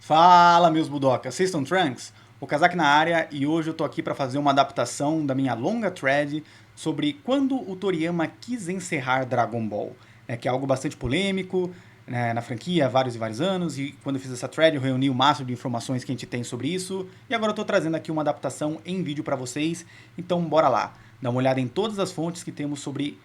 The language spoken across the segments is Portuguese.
Fala, meus budocas, vocês estão Trunks? O Kazak na área e hoje eu tô aqui para fazer uma adaptação da minha longa thread sobre quando o Toriyama quis encerrar Dragon Ball, né, que é algo bastante polêmico, né, na franquia há vários e vários anos, e quando eu fiz essa thread eu reuni o máximo de informações que a gente tem sobre isso, e agora eu tô trazendo aqui uma adaptação em vídeo para vocês, então bora lá, dar uma olhada em todas as fontes que temos sobre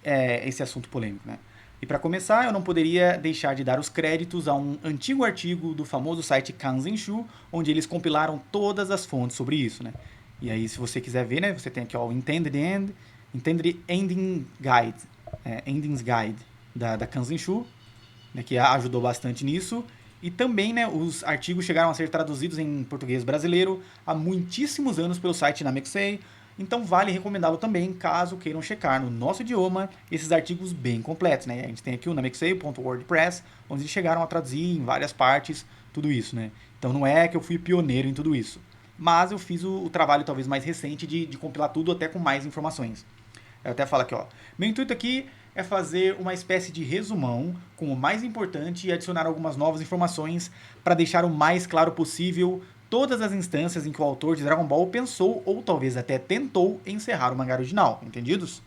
esse assunto polêmico, né? E para começar, eu não poderia deixar de dar os créditos a um antigo artigo do famoso site Kanzenshu, onde eles compilaram todas as fontes sobre isso, né? E aí, se você quiser ver, né, você tem aqui ó, o Intended Ending Guide, Endings Guide da Kanzenshu, né, que ajudou bastante nisso. E também, né, os artigos chegaram a ser traduzidos em português brasileiro há muitíssimos anos pelo site Namekusei, então vale recomendá-lo também, caso queiram checar no nosso idioma esses artigos bem completos, né? A gente tem aqui o namekusei.wordpress, onde eles chegaram a traduzir em várias partes tudo isso, né? Então não é que eu fui pioneiro em tudo isso, mas eu fiz o trabalho talvez mais recente de compilar tudo até com mais informações. Eu até falo aqui, ó. Meu intuito aqui é fazer uma espécie de resumão com o mais importante e adicionar algumas novas informações para deixar o mais claro possível todas as instâncias em que o autor de Dragon Ball pensou ou talvez até tentou encerrar o mangá original, entendidos?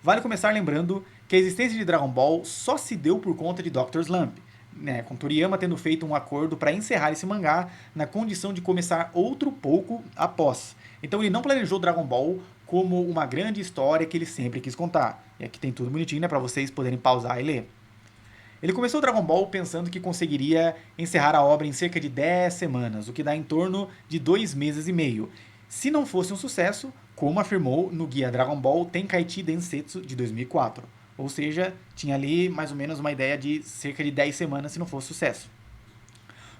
Vale começar lembrando que a existência de Dragon Ball só se deu por conta de Dr. Slump, né, com Toriyama tendo feito um acordo para encerrar esse mangá na condição de começar outro pouco após. Então ele não planejou Dragon Ball como uma grande história que ele sempre quis contar. E aqui tem tudo bonitinho, né, para vocês poderem pausar e ler. Ele começou Dragon Ball pensando que conseguiria encerrar a obra em cerca de 10 semanas, o que dá em torno de 2 meses e meio. Se não fosse um sucesso, como afirmou no guia Dragon Ball Tenkaichi Densetsu de 2004. Ou seja, tinha ali mais ou menos uma ideia de cerca de 10 semanas se não fosse sucesso.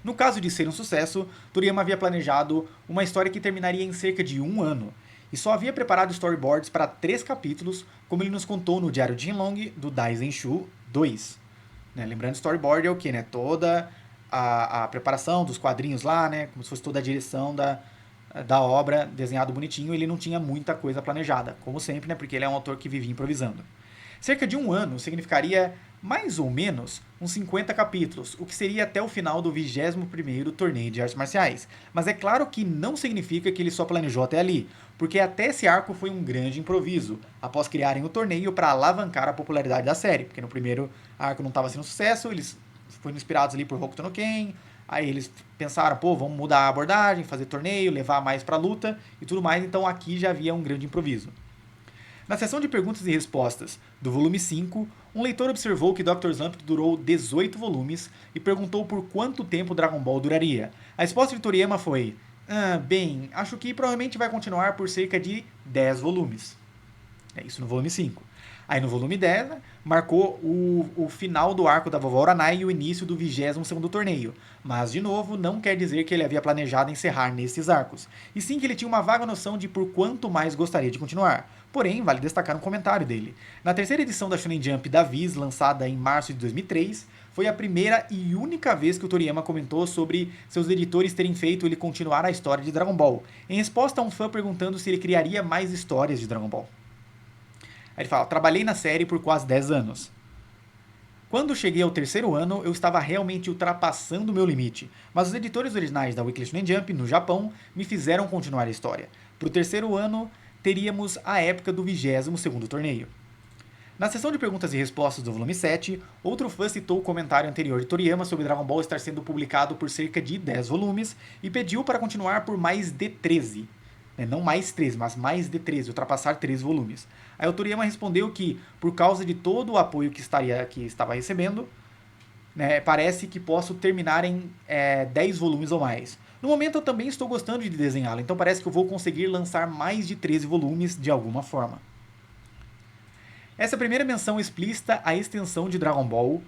No caso de ser um sucesso, Toriyama havia planejado uma história que terminaria em cerca de um ano, e só havia preparado storyboards para 3 capítulos, como ele nos contou no Diário Jinlong do Daisenshu 2. Né? Lembrando, storyboard é o que, né? Toda a preparação dos quadrinhos lá, né? Como se fosse toda a direção da obra desenhado bonitinho. Ele não tinha muita coisa planejada, como sempre, né? Porque ele é um autor que vivia improvisando. Cerca de um ano significaria mais ou menos uns 50 capítulos, o que seria até o final do 21º torneio de artes marciais. Mas é claro que não significa que ele só planejou até ali, porque até esse arco foi um grande improviso, após criarem o torneio para alavancar a popularidade da série, porque no primeiro arco não estava sendo sucesso, eles foram inspirados ali por Hokuto no Ken, aí eles pensaram, pô, vamos mudar a abordagem, fazer torneio, levar mais pra luta e tudo mais, então aqui já havia um grande improviso. Na seção de perguntas e respostas do volume 5, um leitor observou que Dr. Slump durou 18 volumes e perguntou por quanto tempo Dragon Ball duraria. A resposta de Toriyama foi: bem, acho que provavelmente vai continuar por cerca de 10 volumes. É isso no volume 5. Aí no volume 10, né, marcou o final do arco da Vovó Uranai e o início do 22º torneio. Mas, de novo, não quer dizer que ele havia planejado encerrar nesses arcos. E sim que ele tinha uma vaga noção de por quanto mais gostaria de continuar. Porém, vale destacar um comentário dele. Na terceira edição da Shonen Jump da Viz, lançada em março de 2003, foi a primeira e única vez que o Toriyama comentou sobre seus editores terem feito ele continuar a história de Dragon Ball, em resposta a um fã perguntando se ele criaria mais histórias de Dragon Ball. Aí ele fala: trabalhei na série por quase 10 anos. Quando cheguei ao terceiro ano, eu estava realmente ultrapassando o meu limite, mas os editores originais da Weekly Shonen Jump, no Japão, me fizeram continuar a história. Para o terceiro ano, teríamos a época do 22º torneio. Na sessão de perguntas e respostas do volume 7, outro fã citou o comentário anterior de Toriyama sobre Dragon Ball estar sendo publicado por cerca de 10 volumes e pediu para continuar por mais de 13. Não mais 13, mas mais de 13, ultrapassar 13 volumes. Aí o Toriyama respondeu que, por causa de todo o apoio que estava recebendo, né, parece que posso terminar em 10 volumes ou mais. No momento eu também estou gostando de desenhá-lo, então parece que eu vou conseguir lançar mais de 13 volumes de alguma forma. Essa é a primeira menção explícita à extensão de Dragon Ball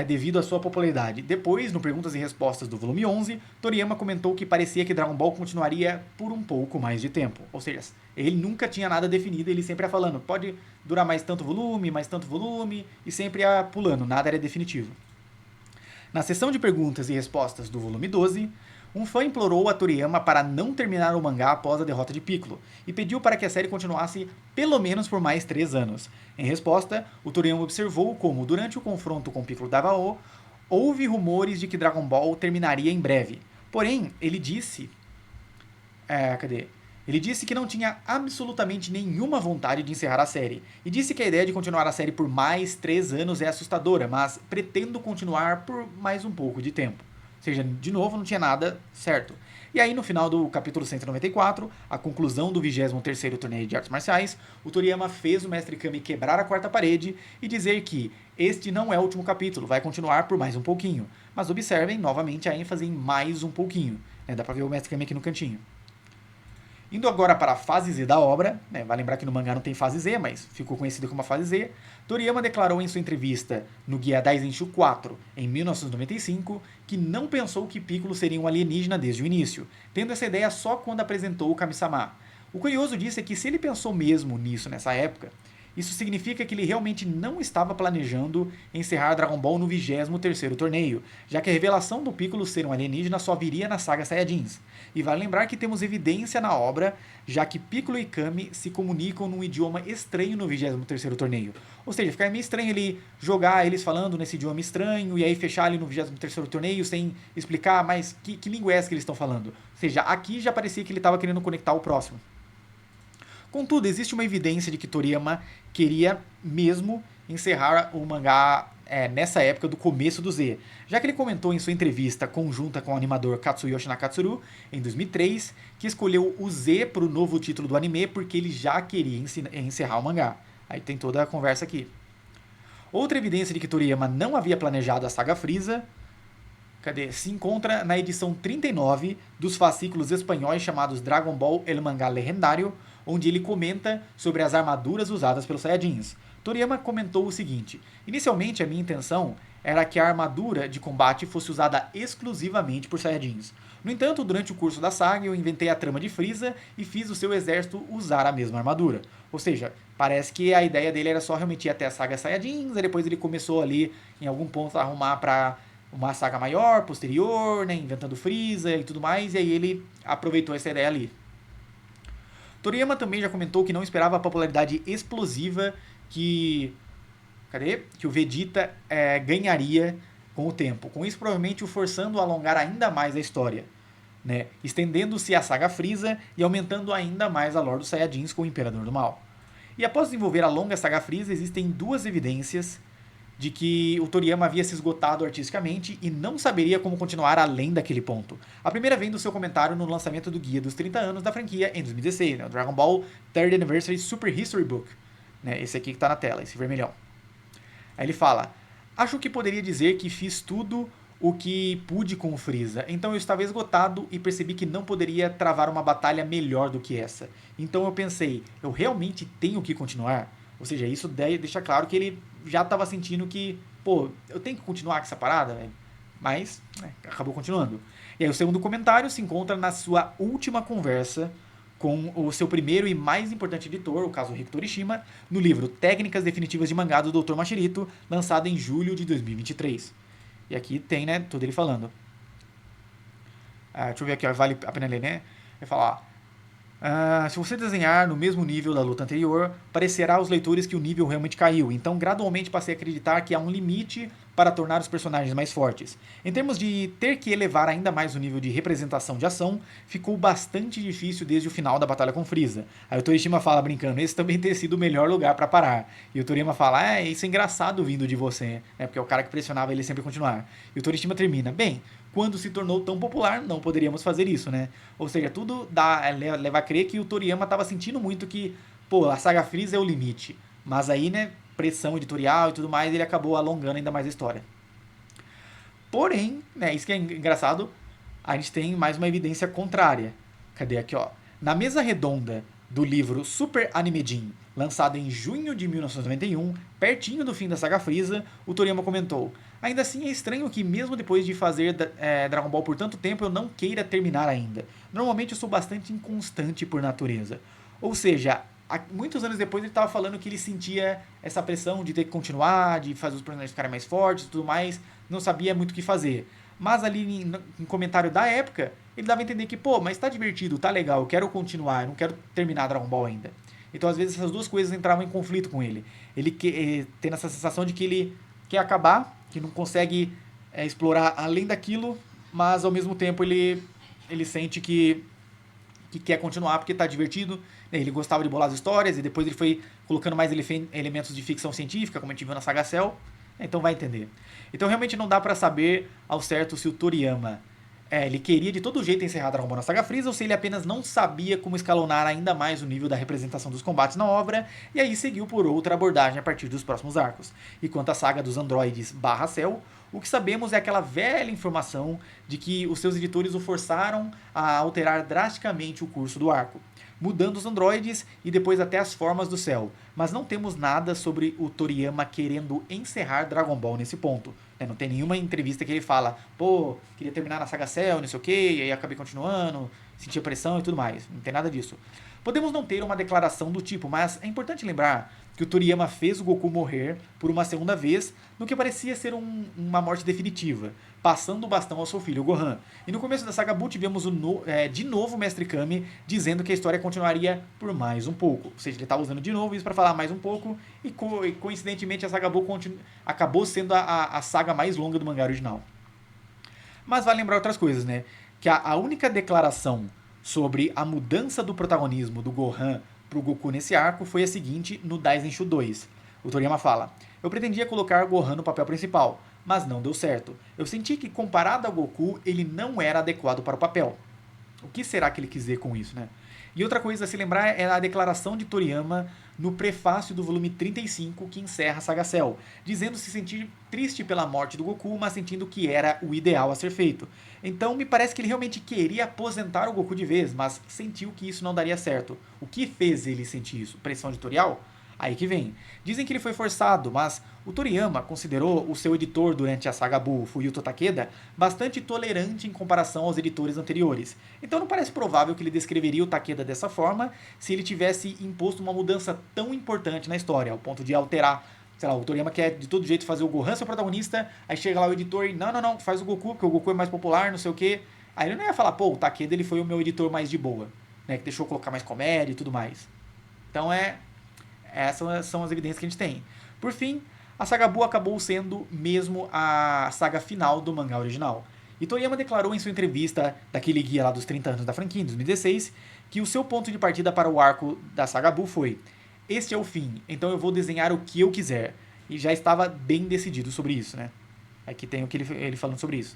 devido à sua popularidade. Depois, no Perguntas e Respostas do volume 11, Toriyama comentou que parecia que Dragon Ball continuaria por um pouco mais de tempo. Ou seja, ele nunca tinha nada definido, ele sempre ia falando, pode durar mais tanto volume, e sempre ia pulando, nada era definitivo. Na sessão de perguntas e respostas do volume 12, um fã implorou a Toriyama para não terminar o mangá após a derrota de Piccolo, e pediu para que a série continuasse pelo menos por mais 3 anos. Em resposta, o Toriyama observou como, durante o confronto com Piccolo Davao, houve rumores de que Dragon Ball terminaria em breve. Porém, ele disse... cadê? Ele disse que não tinha absolutamente nenhuma vontade de encerrar a série. E disse que a ideia de continuar a série por mais 3 anos é assustadora, mas pretendo continuar por mais um pouco de tempo. Ou seja, de novo, não tinha nada certo. E aí, no final do capítulo 194, a conclusão do 23º torneio de artes marciais, o Toriyama fez o Mestre Kami quebrar a quarta parede e dizer que este não é o último capítulo, vai continuar por mais um pouquinho. Mas observem novamente a ênfase em mais um pouquinho. Dá pra ver o Mestre Kami aqui no cantinho. Indo agora para a fase Z da obra, vai lembrar que no mangá não tem fase Z, mas ficou conhecido como a fase Z, Toriyama declarou em sua entrevista no Guia Daisenshu 4, em 1995, que não pensou que Piccolo seria um alienígena desde o início, tendo essa ideia só quando apresentou o Kami-sama. O curioso disso é que se ele pensou mesmo nisso nessa época, isso significa que ele realmente não estava planejando encerrar Dragon Ball no 23º torneio, já que a revelação do Piccolo ser um alienígena só viria na saga Saiyajins. E vale lembrar que temos evidência na obra, já que Piccolo e Kami se comunicam num idioma estranho no 23º torneio. Ou seja, fica meio estranho ele jogar eles falando nesse idioma estranho e aí fechar ali no 23º torneio sem explicar mais que língua é essa que eles estão falando. Ou seja, aqui já parecia que ele estava querendo conectar o próximo. Contudo, existe uma evidência de que Toriyama queria mesmo encerrar o mangá nessa época do começo do Z, já que ele comentou em sua entrevista conjunta com o animador Katsuyoshi Nakatsuru, em 2003, que escolheu o Z para o novo título do anime porque ele já queria encerrar o mangá. Aí tem toda a conversa aqui. Outra evidência de que Toriyama não havia planejado a saga Frieza se encontra na edição 39 dos fascículos espanhóis chamados Dragon Ball El Mangá Legendário, onde ele comenta sobre as armaduras usadas pelos Saiyajins. Toriyama comentou o seguinte: inicialmente a minha intenção era que a armadura de combate fosse usada exclusivamente por Saiyajins. No entanto, durante o curso da saga eu inventei a trama de Frieza e fiz o seu exército usar a mesma armadura. Ou seja, parece que a ideia dele era só realmente ir até a saga Saiyajins, e depois ele começou ali em algum ponto a arrumar para uma saga maior, posterior, inventando Frieza e tudo mais, e aí ele aproveitou essa ideia ali. Toriyama também já comentou que não esperava a popularidade explosiva que o Vegeta ganharia com o tempo. Com isso, provavelmente o forçando a alongar ainda mais a história, estendendo-se a saga Frieza e aumentando ainda mais a lore dos Saiyajins com o Imperador do Mal. E após desenvolver a longa saga Frieza, existem duas evidências de que o Toriyama havia se esgotado artisticamente e não saberia como continuar além daquele ponto. A primeira vem do seu comentário no lançamento do Guia dos 30 anos da franquia em 2016, o Dragon Ball 30th Anniversary Super History Book. Esse aqui que está na tela, esse vermelhão. Aí ele fala: acho que poderia dizer que fiz tudo o que pude com o Frieza, então eu estava esgotado e percebi que não poderia travar uma batalha melhor do que essa. Então eu pensei, eu realmente tenho que continuar? Ou seja, isso deixa claro que ele já estava sentindo que, eu tenho que continuar com essa parada, velho. Mas, acabou continuando. E aí o segundo comentário se encontra na sua última conversa com o seu primeiro e mais importante editor, o Kazuhiko Torishima, no livro Técnicas Definitivas de Mangá do Dr. Machirito, lançado em julho de 2023. E aqui tem, tudo ele falando. Deixa eu ver aqui, vale a pena ler, Vai falar: se você desenhar no mesmo nível da luta anterior, parecerá aos leitores que o nível realmente caiu, então gradualmente passei a acreditar que há um limite para tornar os personagens mais fortes. Em termos de ter que elevar ainda mais o nível de representação de ação, ficou bastante difícil desde o final da batalha com Frieza. Aí o Torishima fala brincando, esse também tem sido o melhor lugar para parar. E o Toriyama fala, isso é engraçado vindo de você, porque é o cara que pressionava ele sempre a continuar. E o Torishima termina, bem, quando se tornou tão popular, não poderíamos fazer isso, Ou seja, tudo leva a crer que o Toriyama estava sentindo muito que, a saga Frieza é o limite. Mas aí, pressão editorial e tudo mais, ele acabou alongando ainda mais a história. Porém, isso que é engraçado, a gente tem mais uma evidência contrária. Cadê aqui, ó? Na mesa redonda do livro Super Anime Jin, lançado em junho de 1991, pertinho do fim da saga Frieza, o Toriyama comentou: ainda assim é estranho que mesmo depois de fazer Dragon Ball por tanto tempo eu não queira terminar ainda. Normalmente eu sou bastante inconstante por natureza. Ou seja, muitos anos depois ele estava falando que ele sentia essa pressão de ter que continuar, de fazer os personagens ficarem mais fortes e tudo mais, não sabia muito o que fazer. Mas ali em comentário da época, ele dava a entender que, mas tá divertido, tá legal, eu quero continuar, eu não quero terminar Dragon Ball ainda. Então às vezes essas duas coisas entravam em conflito com ele. Ele tendo essa sensação de que ele quer acabar, que não consegue explorar além daquilo, mas ao mesmo tempo ele sente que quer continuar porque tá divertido. Né? Ele gostava de bolar as histórias e depois ele foi colocando mais elementos de ficção científica, como a gente viu na saga Cell. Então vai entender. Então realmente não dá pra saber ao certo se o Toriyama ele queria de todo jeito encerrar Dragon Ball na saga Freeza ou se ele apenas não sabia como escalonar ainda mais o nível da representação dos combates na obra e aí seguiu por outra abordagem a partir dos próximos arcos. E quanto à saga dos androides barra Cell, o que sabemos é aquela velha informação de que os seus editores o forçaram a alterar drasticamente o curso do arco, mudando os androides e depois até as formas do céu. Mas não temos nada sobre o Toriyama querendo encerrar Dragon Ball nesse ponto. Não tem nenhuma entrevista que ele fala, pô, queria terminar na saga Cell, não sei o que, e aí acabei continuando, sentia pressão e tudo mais. Não tem nada disso. Podemos não ter uma declaração do tipo, mas é importante lembrar que o Toriyama fez o Goku morrer por uma segunda vez no que parecia ser uma morte definitiva, passando o bastão ao seu filho Gohan. E no começo da saga Buu tivemos de novo o Mestre Kami dizendo que a história continuaria por mais um pouco. Ou seja, ele estava usando de novo isso para falar mais um pouco e coincidentemente a saga Buu acabou sendo a saga mais longa do mangá original. Mas vale lembrar outras coisas, né? Que a única declaração sobre a mudança do protagonismo do Gohan pro Goku nesse arco foi a seguinte no Daisenshu 2. O Toriyama fala: eu pretendia colocar Gohan no papel principal, mas não deu certo. Eu senti que comparado ao Goku, ele não era adequado para o papel. O que será que ele quis dizer com isso, né? E outra coisa a se lembrar é a declaração de Toriyama no prefácio do volume 35 que encerra a saga Cell, dizendo se sentir triste pela morte do Goku, mas sentindo que era o ideal a ser feito. Então me parece que ele realmente queria aposentar o Goku de vez, mas sentiu que isso não daria certo. O que fez ele sentir isso? Pressão editorial? Aí que vem. Dizem que ele foi forçado, mas o Toriyama considerou o seu editor durante a saga Buu, Fuyuto Takeda, bastante tolerante em comparação aos editores anteriores. Então não parece provável que ele descreveria o Takeda dessa forma se ele tivesse imposto uma mudança tão importante na história, ao ponto de alterar. Sei lá, o Toriyama quer de todo jeito fazer o Gohan ser o protagonista, aí chega lá o editor e não, faz o Goku, porque o Goku é mais popular, não sei o quê. Aí ele não ia falar, pô, o Takeda ele foi o meu editor mais de boa, né, que deixou eu colocar mais comédia e tudo mais. Então essas são as evidências que a gente tem. Por fim, a saga Buu acabou sendo mesmo a saga final do mangá original. E Toriyama declarou em sua entrevista daquele guia lá dos 30 anos da franquia, em 2016, que o seu ponto de partida para o arco da saga Buu foi: este é o fim, então eu vou desenhar o que eu quiser. E já estava bem decidido sobre isso, né? Aqui tem o que ele falando sobre isso.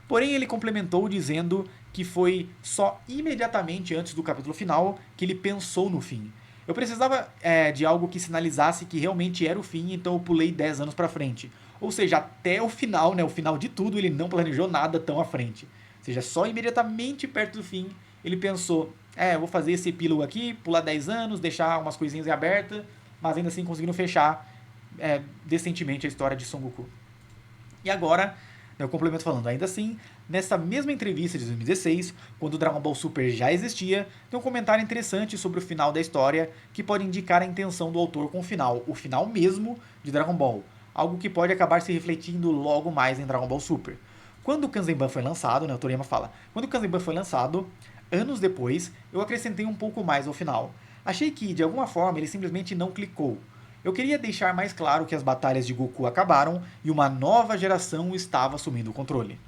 Porém, ele complementou dizendo que foi só imediatamente antes do capítulo final que ele pensou no fim. Eu precisava de algo que sinalizasse que realmente era o fim, então eu pulei 10 anos pra frente. Ou seja, até o final, né, o final de tudo, ele não planejou nada tão à frente. Ou seja, só imediatamente perto do fim, ele pensou, eu vou fazer esse epílogo aqui, pular 10 anos, deixar umas coisinhas abertas, mas ainda assim conseguindo fechar decentemente a história de Son Goku. E agora, eu complemento falando, ainda assim, nessa mesma entrevista de 2016, quando o Dragon Ball Super já existia, tem um comentário interessante sobre o final da história que pode indicar a intenção do autor com o final mesmo de Dragon Ball, algo que pode acabar se refletindo logo mais em Dragon Ball Super. Quando o Kanzenban foi lançado, né, o Toriyama fala, quando o Kanzenban foi lançado, anos depois, eu acrescentei um pouco mais ao final. Achei que, de alguma forma, ele simplesmente não clicou. Eu queria deixar mais claro que as batalhas de Goku acabaram e uma nova geração estava assumindo o controle.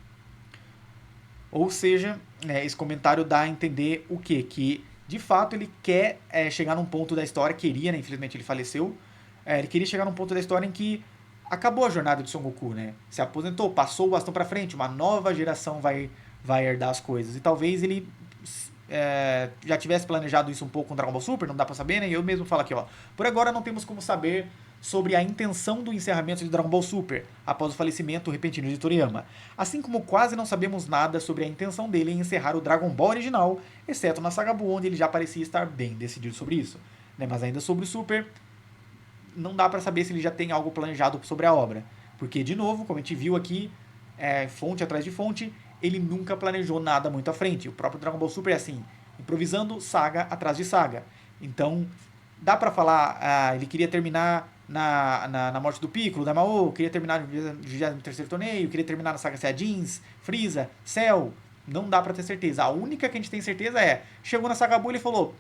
Ou seja, esse comentário dá a entender o quê? Que, de fato, ele quer chegar num ponto da história, queria, né? Infelizmente ele faleceu, ele queria chegar num ponto da história em que acabou a jornada de Son Goku, né? Se aposentou, passou o bastão pra frente, uma nova geração vai herdar as coisas. E talvez ele já tivesse planejado isso um pouco com Dragon Ball Super, não dá pra saber, né? E eu mesmo falo aqui, ó. Por agora não temos como saber sobre a intenção do encerramento de Dragon Ball Super, após o falecimento repentino de Toriyama. Assim como quase não sabemos nada sobre a intenção dele em encerrar o Dragon Ball original, exceto na saga Buu, onde ele já parecia estar bem decidido sobre isso. Né? Mas ainda sobre o Super, não dá pra saber se ele já tem algo planejado sobre a obra. Porque, de novo, como a gente viu aqui, fonte atrás de fonte, ele nunca planejou nada muito à frente. O próprio Dragon Ball Super é assim, improvisando saga atrás de saga. Então, dá pra falar, ele queria terminar na morte do Piccolo, da Mao, queria terminar no 23º torneio, queria terminar na saga Saiyajins, Freeza, Cell. Não dá pra ter certeza. A única que a gente tem certeza chegou na saga Buu e ele falou,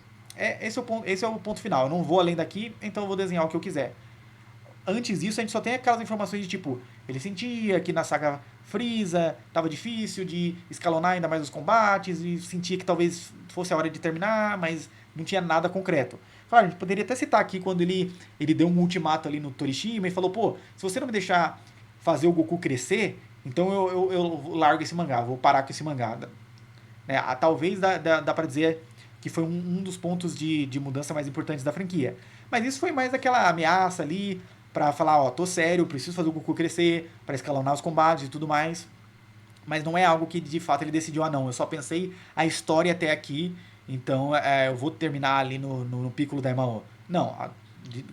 esse é o ponto final, eu não vou além daqui, então eu vou desenhar o que eu quiser. Antes disso, a gente só tem aquelas informações de tipo, ele sentia que na saga Freeza, tava difícil de escalonar ainda mais os combates e sentia que talvez fosse a hora de terminar, mas não tinha nada concreto. Claro, a gente poderia até citar aqui quando ele deu um ultimato ali no Torishima e falou, pô, se você não me deixar fazer o Goku crescer, então eu largo esse mangá, vou parar com esse mangá. Né? Talvez dá pra dizer que foi um dos pontos de mudança mais importantes da franquia. Mas isso foi mais aquela ameaça ali pra falar, ó, tô sério, preciso fazer o Goku crescer, pra escalonar os combates e tudo mais. Mas não é algo que de fato ele decidiu, ah não, eu só pensei a história até aqui, então eu vou terminar ali no Piccolo da Daimao. Não,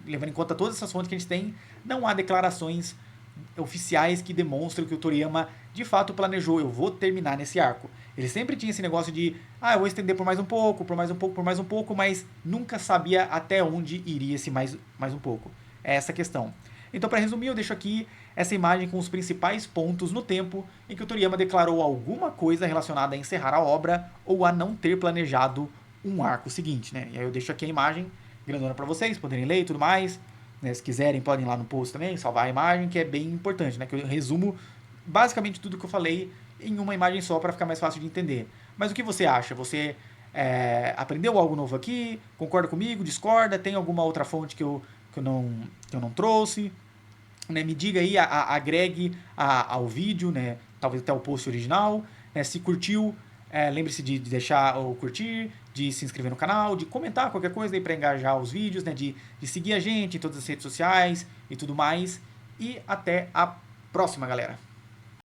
levando em conta todas essas fontes que a gente tem, não há declarações oficiais que demonstram que o Toriyama de fato planejou, eu vou terminar nesse arco. Ele sempre tinha esse negócio de, eu vou estender por mais um pouco, por mais um pouco, por mais um pouco, mas nunca sabia até onde iria esse mais um pouco. É essa a questão. Então, para resumir, eu deixo aqui essa imagem com os principais pontos no tempo em que o Toriyama declarou alguma coisa relacionada a encerrar a obra ou a não ter planejado um arco seguinte, né? E aí eu deixo aqui a imagem grandona para vocês poderem ler e tudo mais. Né? Se quiserem, podem ir lá no post também, salvar a imagem, que é bem importante, né? Que eu resumo basicamente tudo que eu falei em uma imagem só para ficar mais fácil de entender. Mas o que você acha? Você aprendeu algo novo aqui? Concorda comigo? Discorda? Tem alguma outra fonte que eu não trouxe? Né? Me diga aí, agregue ao vídeo, né? Talvez até o post original. Né? Se curtiu, lembre-se de deixar o curtir, de se inscrever no canal, de comentar qualquer coisa aí para engajar os vídeos, né? De seguir a gente em todas as redes sociais e tudo mais. E até a próxima, galera!